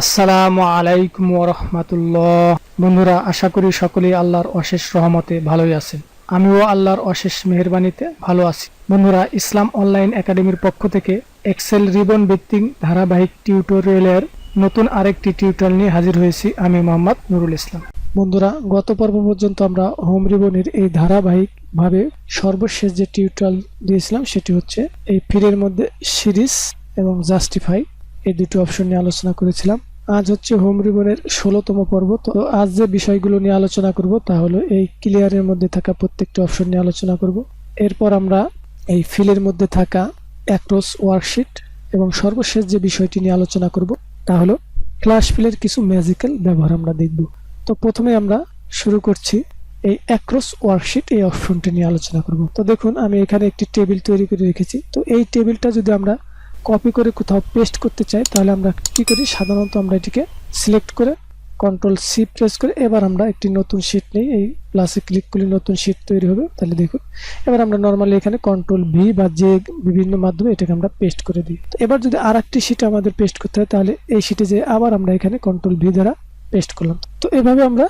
আসসালামু আলাইকুম ওয়া রাহমাতুল্লাহ। বন্ধুরা, আশা করি সকলেই আল্লাহর অশেষ রহমতে ভালোই আছেন। আমিও আল্লাহর অশেষ মেহেরবানিতে ভালো আছি। বন্ধুরা, ইসলাম অনলাইন একাডেমির পক্ষ থেকে এক্সেল রিবন ভিত্তিক ধারাবাহিক টিউটোরিয়ালের নতুন আরেকটি টিউটোরিয়াল নিয়ে হাজির হয়েছি। আমি মোহাম্মদ নুরুল ইসলাম। বন্ধুরা, গত পর্ব পর্যন্ত আমরা হোম রিবনের এই ধারাবাহিকভাবে সর্বশেষ যে টিউটোরিয়াল দিয়েছিলাম সেটি হচ্ছে এই ফিলের মধ্যে সিরিজ এবং জাস্টিফাই এই দুটো অপশন নিয়ে আলোচনা করেছিলাম। আজ হচ্ছে হোম রিবনের 16তম পর্ব। তো আজ যে বিষয়গুলো নিয়ে আলোচনা করব তা হলো এই ক্লিয়ারের মধ্যে থাকা প্রত্যেকটি অপশন নিয়ে আলোচনা করব। এরপর আমরা এই ফিলের মধ্যে থাকা অ্যাক্রস ওয়ার্কশিট এবং সর্বশেষ যে বিষয়টি নিয়ে আলোচনা করব তা হলো ক্লাস ফিলের কিছু ম্যাজিক্যাল ব্যবহার আমরা দেখব। তো প্রথমে আমরা শুরু করছি এই অ্যাক্রস ওয়ার্কশিট এই অপশনটি নিয়ে আলোচনা করব। তো দেখুন, আমি এখানে একটি টেবিল তৈরি করে রেখেছি। তো এই টেবিলটা যদি আমরা কপি করে কোথাও পেস্ট করতে চাই তাহলে আমরা কি করি, সাধারণত আমরা এটিকে সিলেক্ট করে কন্ট্রোল সি প্রেস করে এবার আমরা একটি নতুন শীট নেই, এই প্লাসে ক্লিক করলে নতুন শীট তৈরি হবে। তাহলে দেখুন, এবার আমরা নর্মালি এখানে কন্ট্রোল ভি বা যে বিভিন্ন মাধ্যমে এটাকে আমরা পেস্ট করে দিই। তো এবার যদি আর একটি শীট আমাদের পেস্ট করতে হয় তাহলে এই শীটে যে আবার আমরা এখানে কন্ট্রোল ভি দ্বারা পেস্ট করলাম। তো এভাবে আমরা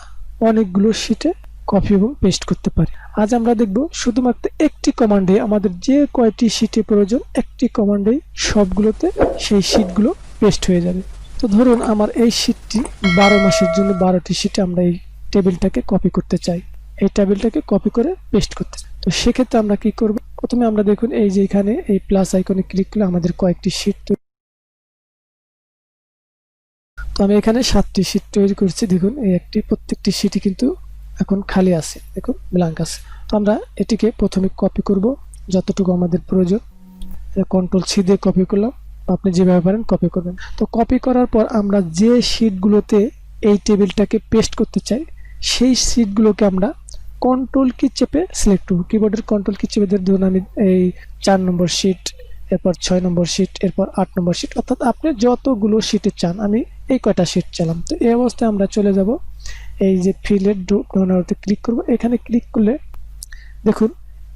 অনেকগুলো শীটে কপি এবং পেস্ট করতে পারি। আজ আমরা দেখব শুধুমাত্র একটি কমান্ডে আমাদের যে কয়টি শীটে প্রয়োজন, একটি কমান্ডেই সবগুলোতে সেই শীটগুলো পেস্ট হয়ে যাবে। তো ধরুন আমার এই শীটটি 12 মাসের জন্য 12টি শীটে আমরা এই টেবিলটাকে কপি করতে চাই, এই টেবিলটাকে কপি করে পেস্ট করতে চাই। তো সেক্ষেত্রে আমরা কি করব, প্রথমে আমরা দেখুন এই যে এখানে এই প্লাস আইকনে ক্লিক করলে আমাদের কয়েকটি শীট তৈরি। তো আমি এখানে 7টি শীট তৈরি করছি। দেখুন এই একটি, প্রত্যেকটি শীটই কিন্তু এখন খালি আছে, দেখুন ব্ল্যাঙ্ক আছে। তো আমরা এটিকে প্রথমে কপি করব যতটুকু আমাদের প্রয়োজন। কন্ট্রোল সি দিয়ে কপি করলাম, আপনি যেভাবে পারেন কপি করবেন। তো কপি করার পর আমরা যে শীটগুলোতে এই টেবিলটাকে পেস্ট করতে চাই সেই শীটগুলোকে আমরা কন্ট্রোল কি চেপে সিলেক্ট করব। কিবোর্ডের কন্ট্রোল কি চেপে ধরুন আমি এই 4 নম্বর শীট, এরপর 6 নম্বর শীট, এরপর 8 নম্বর শীট, অর্থাৎ আপনি যতগুলো শীটে চান, আমি এই কয়টা শীট চালাম। তো এই অবস্থায় আমরা চলে যাব এই যে ফিলের ড্রপডাউনে ক্লিক করব। এখানে ক্লিক করলে দেখুন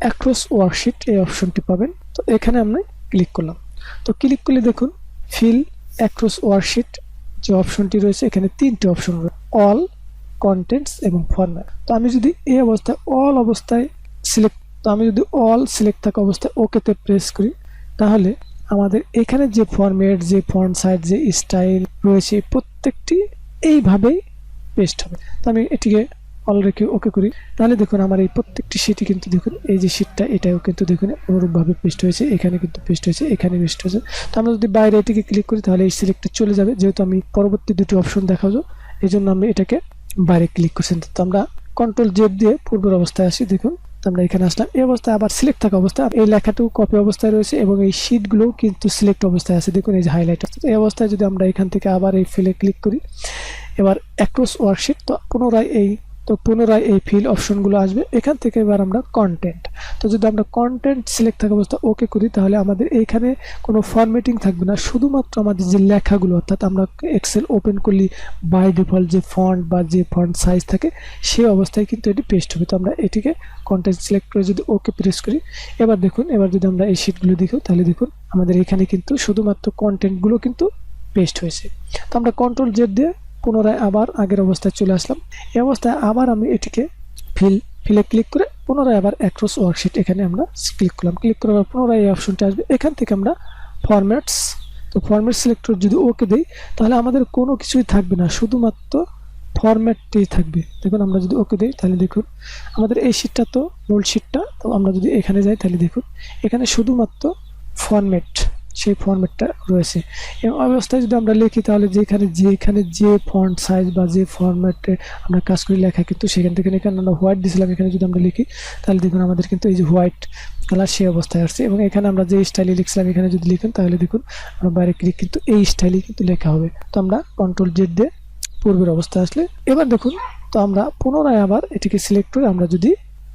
অ্যাক্রস ওয়ার্কশিট এই অপশনটি পাবেন। তো এখানে আমরা ক্লিক করলাম। তো ক্লিক করলে দেখুন ফিল অ্যাক্রস ওয়ার্কশিট যে অপশনটি রয়েছে, এখানে 3টি অপশন রয়েছে, অল, কন্টেন্টস এবং ফরম্যাট। তো আমি যদি এই অবস্থায় অল অবস্থায় সিলেক্ট, তো আমি যদি অল সিলেক্ট থাকা অবস্থায় ওকেতে প্রেস করি তাহলে আমাদের এখানে যে ফরম্যাট, যে ফন্ট সাইজ, যে স্টাইল রয়েছে প্রত্যেকটি এইভাবেই পেস্ট হবে। তো আমি এটিকে অল রেখে ওকে করি, তাহলে দেখুন আমার এই প্রত্যেকটি শীটই কিন্তু দেখুন এই যে শীটটা এটাও কিন্তু দেখুন অনুরূপভাবে পেস্ট হয়েছে, এখানে কিন্তু পেস্ট হয়েছে, এখানে পেস্ট হয়েছে। তো আমরা যদি বাইরে এটিকে ক্লিক করি তাহলে এই সিলেক্টে চলে যাবে, যেহেতু আমি পরবর্তী দুটি অপশন দেখাবো এই জন্য আমি এটাকে বাইরে ক্লিক করছেন। তো আমরা কন্ট্রোল জেড দিয়ে পূর্বের অবস্থায় আসি। দেখুন আমরা এখানে আসলাম, এই অবস্থায় আবার সিলেক্ট থাকা অবস্থায় এই লেখাটাও কপি অবস্থায় রয়েছে এবং এই শীটগুলোও কিন্তু সিলেক্ট অবস্থায় আছে। দেখুন এই যে হাইলাইট আছে। এই অবস্থায় যদি আমরা এখান থেকে আবার এই ফিলে ক্লিক করি, এবার অ্যাক্রস ওয়ার্কশিট, তো পুনরায় এই ফিল অপশনগুলো আসবে। এখান থেকে এবার আমরা কন্টেন্ট, তো যদি আমরা কন্টেন্ট সিলেক্ট থাকা অবস্থা ওকে করি তাহলে আমাদের এইখানে কোনো ফরম্যাটিং থাকবে না, শুধুমাত্র আমাদের যে লেখাগুলো, অর্থাৎ আমরা এক্সেল ওপেন করলে বাই ডিফল্ট যে ফন্ট বা যে ফন্ট সাইজ থাকে সেই অবস্থায় কিন্তু এটি পেস্ট হবে। তো আমরা এটিকে কন্টেন্ট সিলেক্ট করে যদি ওকে প্রেস করি, এবার দেখুন, এবার যদি আমরা এই শিটগুলো দেখি তাহলে দেখুন আমাদের এখানে কিন্তু শুধুমাত্র কন্টেন্টগুলো কিন্তু পেস্ট হয়েছে। তো আমরা কন্ট্রোল জেড দিয়ে পুনরায় আবার আগের অবস্থায় চলে আসলাম। এই অবস্থায় আবার আমি এটিকে ফিলে ক্লিক করে পুনরায় আবার অ্যাক্রস ওয়ার্কশিট এখানে আমরা ক্লিক করলাম। ক্লিক করার পুনরায় এই অপশনটি আসবে, এখান থেকে আমরা ফরম্যাটস, তো ফরম্যাট সিলেক্টর যদি ওকে দেই তাহলে আমাদের কোনো কিছুই থাকবে না, শুধুমাত্র ফরম্যাটটি থাকবে। দেখুন আমরা যদি ওকে দিই তাহলে দেখুন আমাদের এই শীটটা তো মূল শীটটা, তো আমরা যদি এখানে যাই তাহলে দেখুন এখানে শুধুমাত্র ফরম্যাট, সেই ফরম্যাটটা রয়েছে। এই অবস্থায় যদি আমরা লিখি তাহলে যেখানে যে ফন্ট সাইজ বা যে ফরম্যাটে আমরা কাজ করি লেখা কিন্তু সেখান থেকে এখানে আমরা হোয়াইট দিয়েছিলাম, এখানে যদি আমরা লিখি তাহলে দেখুন আমাদের কিন্তু এই যে হোয়াইট কালার সেই অবস্থায় আসছে। এবং এখানে আমরা যে স্টাইলে লিখছিলাম এখানে যদি লিখুন তাহলে দেখুন আমরা বাইরে ক্লিক কিন্তু এই স্টাইলে কিন্তু লেখা হবে। তো আমরা কন্ট্রোল জেড দিয়ে পূর্বের অবস্থায় আসলে এবার দেখুন, তো আমরা পুনরায় আবার এটিকে সিলেক্ট করে আমরা যদি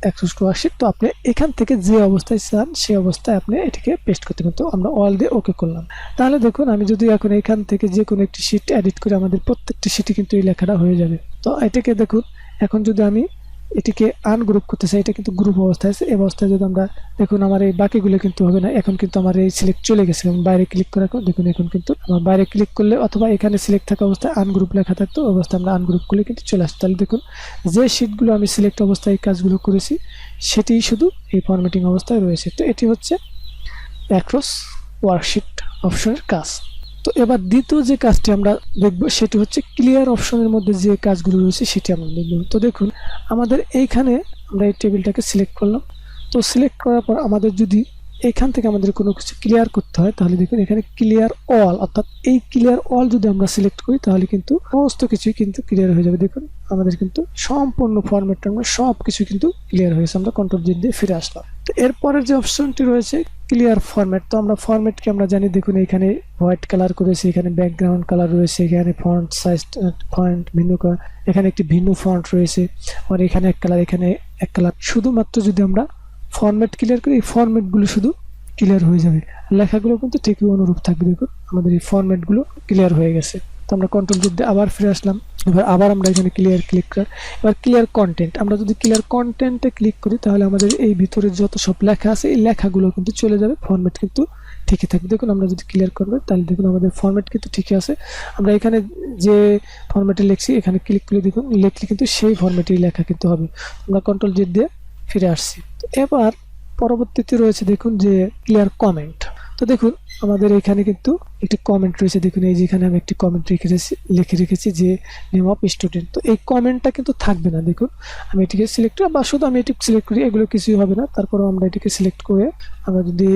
অ্যাক্সেস টু ওয়ার্কশিট, তো আপনি এখান থেকে যে অবস্থায় চান সেই অবস্থায় আপনি এটিকে পেস্ট করতে পারেন। তো আমরা অল দিয়ে ওকে করলাম, তাহলে দেখুন আমি যদি এখন এখান থেকে যে কোনো একটি শীট এডিট করে আমাদের প্রত্যেকটি শীটে কিন্তু এই লেখাটা হয়ে যাবে। তো এটাকে দেখুন এখন যদি আমি এটিকে আনগ্রুপ করতে চাই, এটা কিন্তু গ্রুপ অবস্থায় আছে। এই অবস্থায় যদি আমরা দেখুন আমার এই বাকিগুলো কিন্তু হবে না, এখন কিন্তু আমার এই সিলেক্ট চলে গেছে। এবং বাইরে ক্লিক করার পর দেখুন এখন কিন্তু আমার বাইরে ক্লিক করলে অথবা এখানে সিলেক্ট থাকা অবস্থায় আনগ্রুপ লেখা থাকতো, অবস্থায় আমরা আনগ্রুপ করলে কিন্তু চলে আসছে। তাহলে দেখুন যে শিটগুলো আমি সিলেক্ট অবস্থায় এই কাজগুলো করেছি সেটি শুধু এই ফরম্যাটিং অবস্থায় রয়েছে। তো এটি হচ্ছে অ্যাক্রস ওয়ার্কশিট অপশনের কাজ। তো এবার দ্বিতীয় যে কাজটি আমরা দেখব সেটি হচ্ছে ক্লিয়ার অপশনের মধ্যে যে কাজগুলো রয়েছে সেটি আমরা দেখব। তো দেখুন আমাদের এইখানে আমরা এই টেবিলটাকে সিলেক্ট করলাম। তো সিলেক্ট করার পর আমাদের যদি এখান থেকে আমাদের কোনো কিছু ক্লিয়ার করতে হয় তাহলে দেখুন এখানে ক্লিয়ার অল, অর্থাৎ এই ক্লিয়ার অল যদি আমরা সিলেক্ট করি তাহলে কিন্তু সমস্ত কিছুই কিন্তু ক্লিয়ার হয়ে যাবে। দেখুন আমাদের কিন্তু সম্পূর্ণ ফরম্যাটটা আমরা সব কিছু কিন্তু ক্লিয়ার হয়েছে। আমরা কন্ট্রোল জেড দিয়ে ফিরে আসলাম। তো এরপরের যে অপশনটি রয়েছে ক্লিয়ার ফরম্যাট। তো আমরা ফরম্যাটকে আমরা জানি, দেখুন এখানে হোয়াইট কালার করেছি, এখানে ব্যাকগ্রাউন্ড কালার রয়েছে, এখানে ফন্ট সাইজ ফন্ট ভিন্ন, এখানে একটি ভিন্ন ফন্ট রয়েছে, আর এখানে এক কালার, এখানে এক কালার। শুধুমাত্র যদি আমরা ফরম্যাট ক্লিয়ার করি এই ফরম্যাটগুলো শুধু ক্লিয়ার হয়ে যাবে, লেখাগুলো কিন্তু ঠিকই অনুরূপ থাকবে। দেখুন আমাদের এই ফরম্যাটগুলো ক্লিয়ার হয়ে গেছে। তো আমরা কন্ট্রোল জেড দিয়ে আবার ফিরে আসলাম। এবার আবার আমরা এখানে ক্লিয়ার ক্লিক করি। এবার ক্লিয়ার কন্টেন্ট, আমরা যদি ক্লিয়ার কন্টেন্টে ক্লিক করি তাহলে আমাদের এই ভিতরে যত সব লেখা আছে এই লেখাগুলো কিন্তু চলে যাবে, ফরম্যাট কিন্তু ঠিকই থাকবে। দেখুন আমরা যদি ক্লিয়ার করবো তাহলে দেখুন আমাদের ফরম্যাট কিন্তু ঠিকই আছে। আমরা এখানে যে ফরম্যাটে লিখছি এখানে ক্লিক করে দেখুন লিখলে কিন্তু সেই ফরম্যাটেই লেখা কিন্তু হবে। আমরা কন্ট্রোল জেড দিয়ে ফিরে আসছি। তো এবার পরবর্তীতে রয়েছে দেখুন যে ক্লিয়ার কমেন্ট। তো দেখুন আমাদের এখানে কিন্তু একটি কমেন্ট রয়েছে। দেখুন এই যেখানে আমি একটি কমেন্ট লিখে রেখেছি যে নেম অফ স্টুডেন্ট। তো এই কমেন্টটা কিন্তু থাকবে না। দেখুন আমি এটিকে সিলেক্ট করি, বা শুধু আমি এটি সিলেক্ট করি এগুলো কিছুই হবে না। তারপরেও আমরা এটিকে সিলেক্ট করে আমরা যদি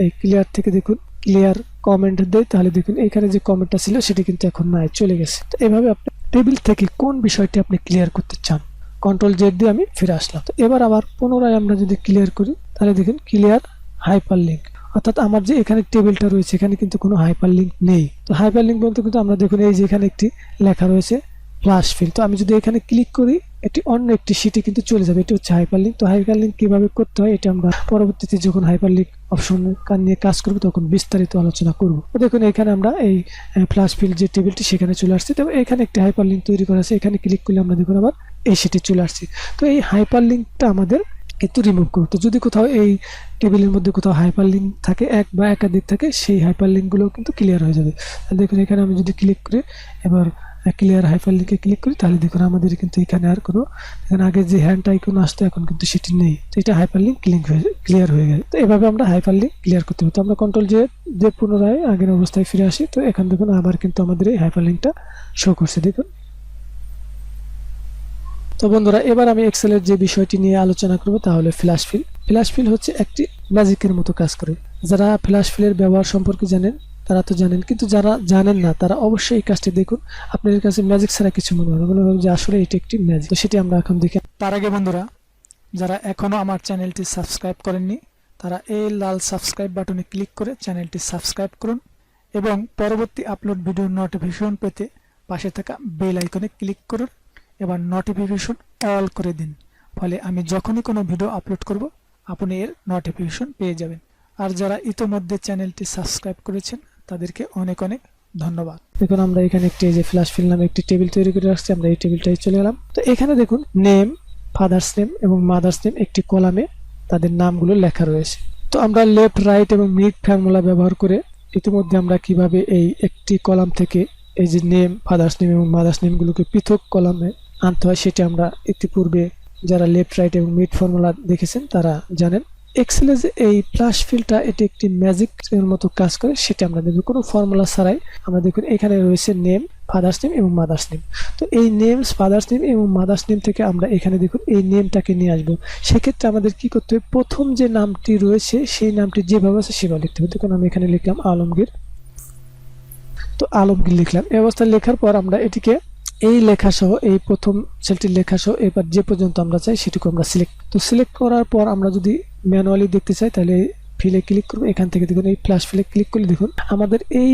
এই ক্লিয়ার থেকে দেখুন ক্লিয়ার কমেন্ট দেই তাহলে দেখুন এখানে যে কমেন্টটা ছিল সেটি কিন্তু এখন নাই, চলে গেছে। তো এভাবে আপনি টেবিল থেকে কোন বিষয়টি আপনি ক্লিয়ার করতে চান কন্ট্রোল জেড দিয়ে আমি ফিরে আসলাম। তো এবার আবার পুনরায় আমরা যদি ক্লিয়ার করি তাহলে দেখুন ক্লিয়ার হাইপার লিঙ্ক, অর্থাৎ আমার যে এখানে টেবিলটা রয়েছে এখানে কিন্তু কোনো হাইপার লিঙ্ক নেই। তো হাইপার লিঙ্ক বলতে কিন্তু আমরা দেখুন এই যে এখানে একটি লেখা রয়েছে ফ্লাশ ফিল। তো আমি যদি এখানে ক্লিক করি এটি অন্য একটি শিটে কিন্তু চলে যাবে, এটি হচ্ছে হাইপার লিঙ্ক। তো হাইপার লিঙ্ক কিভাবে করতে হয় এটা আমরা পরবর্তীতে যখন হাইপার লিঙ্ক অপশন নিয়ে কাজ করবো তখন বিস্তারিত আলোচনা করব। তো দেখুন এখানে আমরা এই ফ্লাশ ফিল যে টেবিলটি সেখানে চলে আসছে। তো এখানে একটি হাইপার লিঙ্ক তৈরি করা আছে, এখানে ক্লিক করলে আমরা দেখুন আবার এই শিটে চলে আসছে। তো এই হাইপার লিঙ্কটা আমাদের কিন্তু রিমুভ করব। তো যদি কোথাও এই টেবিলের মধ্যে কোথাও হাইপার লিঙ্ক থাকে এক বা একাধিক থাকে সেই হাইপার লিঙ্কগুলো কিন্তু ক্লিয়ার হয়ে যাবে। দেখুন এখানে আমি যদি ক্লিক করি এবার ক্লিয়ার হাইপার লিঙ্কে ক্লিক করি তাহলে দেখুন আমাদের কিন্তু এখানে আর কোনো, এখানে আগে যে হ্যান্ড আইকন আসতো এখন কিন্তু সেটি নেই। তো এটা হাইপার লিঙ্ক ক্লিয়ার হয়ে গেছে। তো এভাবে আমরা হাইপার লিঙ্ক ক্লিয়ার করতে হবে। তো আমরা কন্ট্রোল যে পুনরায় আগের অবস্থায় ফিরে আসি। তো এখন দেখুন আবার কিন্তু আমাদের এই হাইপার লিঙ্কটা শো করছে। দেখুন তো বন্ধুরা এবার আমি এক্সেলের যে বিষয়টি নিয়ে আলোচনা করব তা হলো ফ্ল্যাশ ফিল। ফ্ল্যাশ ফিল হচ্ছে একটি ম্যাজিকের মতো কাজ করে। যারা ফ্ল্যাশ ফিলের ব্যবহার সম্পর্কে জানেন তারা তো জানেন, কিন্তু যারা জানেন না তারা অবশ্যই এই কাজটি দেখুন। আপনাদের কাছে ম্যাজিক ছাড়া কিছু মনে হবে, মনে হবে যে আসলে এটি একটি ম্যাজিক। তো সেটি আমরা এখন দেখি। তার আগে বন্ধুরা যারা এখনো আমার চ্যানেলটি সাবস্ক্রাইব করেননি তারা এই লাল সাবস্ক্রাইব বাটনে ক্লিক করে চ্যানেলটি সাবস্ক্রাইব করুন এবং পরবর্তী আপলোড ভিডিওর নোটিফিকেশন পেতে পাশে থাকা বেল আইকনে ক্লিক করুন। এবার নোটিফিকেশন অল করে দিন, ফলে আমি যখনই কোনো ভিডিও আপলোড করব আপনি এর নোটিফিকেশন পেয়ে যাবেন। আর যারা ইতোমধ্যে চ্যানেলটি সাবস্ক্রাইব করেছেন তাদেরকে অনেক অনেক ধন্যবাদ। দেখুন আমরা এখানে একটি যে ফ্ল্যাশ ফিল নামে একটি টেবিল তৈরি করে রাখছি, আমরা এই টেবিলটাই চলে গেলাম। তো এখানে দেখুন নেম, ফাদার্স নেম এবং মাদার্স নেম একটি কলামে তাদের নামগুলো লেখা রয়েছে। তো আমরা লেফট রাইট এবং মিড ফর্মুলা ব্যবহার করে ইতিমধ্যে আমরা কিভাবে এই একটি কলাম থেকে এই যে নেম, ফাদার্স নেম এবং মাদার্স নেমগুলোকে পৃথক কলামে আনতে হয় সেটি আমরা ইতিপূর্বে যারা লেফট রাইট এবং মিড ফর্মুলা দেখেছেন তারা জানেন। এক্সেলে যে এই ফ্ল্যাশ ফিলটা এটি একটি ম্যাজিক এর মতো কাজ করে সেটা আমরা দেখব কোনো ফর্মুলা ছাড়াই। আমরা দেখুন এখানে রয়েছে নেম, ফাদার্স নেম এবং মাদার্স নেম। তো এই নেমস, ফাদার্স নেম এবং মাদার্স নেম থেকে আমরা এখানে দেখুন এই নেমটাকে নিয়ে আসবো। সেক্ষেত্রে আমাদের কি করতে হবে, প্রথম যে নামটি রয়েছে সেই নামটি যেভাবে আছে সেভাবে লিখতে হবে। দেখুন আমি এখানে লিখলাম আলমগীর। তো আলমগীর লিখলাম। এই অবস্থায় লেখার পর আমরা এটিকে এই লেখা সহ এই প্রথম সেলটির লেখা সহ এবার যে পর্যন্ত আমরা চাই সেটুকু আমরা সিলেক্ট করার পর আমরা যদি ম্যানুয়ালি দেখতে চাই তাহলে ফিলে ক্লিক করবো। এখান থেকে দেখুন এই ফ্ল্যাশ ফিলে ক্লিক করলে দেখুন আমাদের এই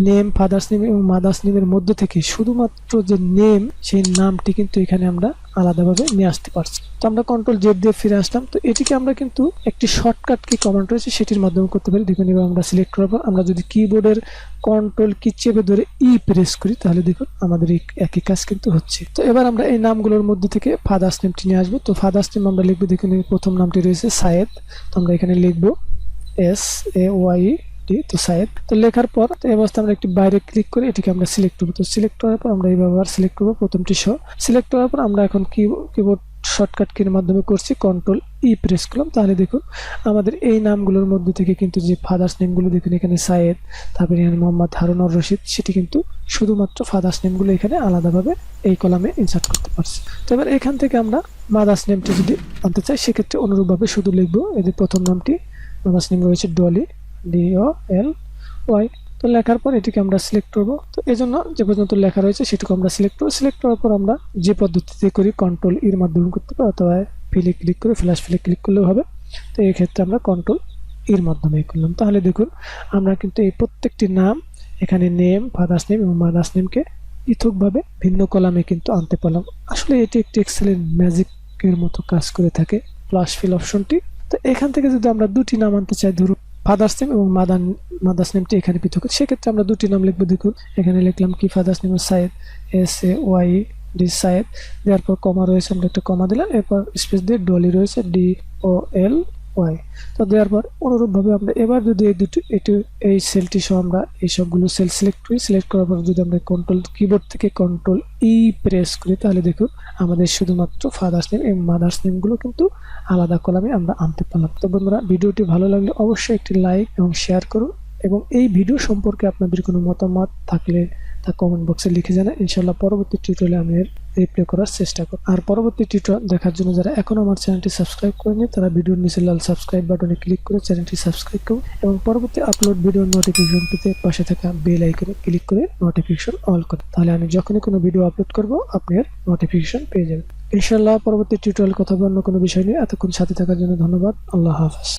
নেম, ফাদার্স নেম এবং মাদার্স নেমের মধ্যে থেকে শুধুমাত্র যে নেম, সেই নামটি কিন্তু এখানে আমরা আলাদাভাবে নিয়ে আসতে পারছি। তো আমরা কন্ট্রোল জেড দিয়ে ফিরে আসলাম। তো এটিকে আমরা কিন্তু একটি শর্টকাট কি কমান্ড রয়েছে সেটির মাধ্যমে করতে পারি। দেখুন এবার আমরা সিলেক্ট করার পর আমরা যদি কিবোর্ডের কন্ট্রোল কি চেপে ধরে প্রেস করি, তাহলে দেখুন আমাদের এই একই কাজ কিন্তু হচ্ছে। তো এবার আমরা এই নামগুলোর মধ্যে থেকে ফাদার্স নেমটি নিয়ে আসবো। তো ফাদার্স নেম আমরা লিখবো, দেখুন প্রথম নামটি রয়েছে সায়েদ। তো আমরা এখানে লিখবো SAYD, তো সায়েদ। তো লেখার পর তো এই অবস্থা আমরা একটি বাইরে ক্লিক করে এটিকে আমরা সিলেক্ট করবো। তো সিলেক্ট করার পর আমরা এইভাবে আবার সিলেক্ট করবো প্রথমটি সহ। সিলেক্ট করার পর আমরা এখন কিবোর্ড শর্টকাট কির মাধ্যমে করছি কন্ট্রোল প্রেস করলাম। তাহলে দেখুন আমাদের এই নামগুলোর মধ্যে থেকে কিন্তু যে ফাদার্স নেমগুলো দেখুন এখানে সায়েদ, তারপরে এখানে মোহাম্মদ হারুন আর রশিদ, সেটি কিন্তু শুধুমাত্র ফাদার্স নেমগুলো এখানে আলাদাভাবে এই কলামে ইনসার্ট করতে পারছি। তো এবার এখান থেকে আমরা মাদার্স নেমটি যদি আনতে চাই সেক্ষেত্রে অনুরূপভাবে শুধু লিখবো এই যে প্রথম নামটি মাদার্স নেম রয়েছে ডলি, DOLY। তো লেখার পর এটিকে আমরা সিলেক্ট করবো। তো এই জন্য যে পর্যন্ত লেখা রয়েছে সেটুকু আমরা সিলেক্ট করবো। সিলেক্ট করার পর আমরা যে পদ্ধতিতে করি কন্ট্রোল এর মাধ্যমে করতে পারি, অথবা ফিলে ক্লিক করে ফ্ল্যাশ ফিলে ক্লিক করলেও হবে। তো এই ক্ষেত্রে আমরা কন্ট্রোল এর মাধ্যমে করলাম। তাহলে দেখুন আমরা কিন্তু এই প্রত্যেকটি নাম এখানে নেম, ফাদার্স নেম এবং মাদার্স নেমকে পৃথকভাবে ভিন্ন কলামে কিন্তু আনতে পারলাম। আসলে এটি একটি এক্সেলের ম্যাজিকের মতো কাজ করে থাকে ফ্ল্যাশ ফিল অপশনটি। তো এখান থেকে যদি আমরা দুটি নাম আনতে চাই, ধরুন ফাদার্স নেম এবং মাদার্স নেমটি এখানে পৃথক, সেক্ষেত্রে আমরা দুটি নাম লিখবো। দেখুন এখানে লিখলাম কি ফাদার্স নেম সায়েদ, SAYD সায়েদ, দেওয়ার পর কমা রয়েছে আমরা একটা কমা দিলাম, এরপর স্পেস দিয়ে ডলি রয়েছে DOLY। তো দেওয়ার পর অনুরূপভাবে আমরা এবার যদি এই সেলটি সহ আমরা এই সবগুলো সেল সিলেক্ট করি, সিলেক্ট করার পর যদি আমরা কিবোর্ড থেকে কন্ট্রোল প্রেস করি, তাহলে দেখুন আমাদের শুধুমাত্র ফাদার্স নেম এবং মাদার্স নেমগুলো কিন্তু আলাদা কলামে আমরা আনতে পারলাম। তো বন্ধুরা, ভিডিওটি ভালো লাগলে অবশ্যই একটি লাইক এবং শেয়ার করুন, এবং এই ভিডিও সম্পর্কে আপনাদের কোনো মতামত থাকলে তা কমেন্ট বক্সে লিখে জানান। ইনশাআল্লাহ পরবর্তী টিউটোরিয়ালে আমি এর রিপ্লাই করার চেষ্টা করব। আর পরবর্তী টিউটোরিয়াল দেখার জন্য যারা এখনো আমার চ্যানেলটি সাবস্ক্রাইব করেনি তারা ভিডিওর নিচে লাল সাবস্ক্রাইব বাটনে ক্লিক করে চ্যানেলটি সাবস্ক্রাইব করুন, এবং পরবর্তী আপলোড ভিডিওর নোটিফিকেশন পেতে পাশে থাকা বেল আইকনে ক্লিক করে নোটিফিকেশন অল করুন। তাহলে আমি যখনই কোনো ভিডিও আপলোড করব আপনি এর নোটিফিকেশন পেয়ে যাবেন। ইনশাআল্লাহ পরবর্তী টিউটোরিয়াল কথা বলবো অন্য কোনো বিষয় নিয়ে। এতক্ষণ সাথে থাকার জন্য ধন্যবাদ। আল্লাহ হাফেজ।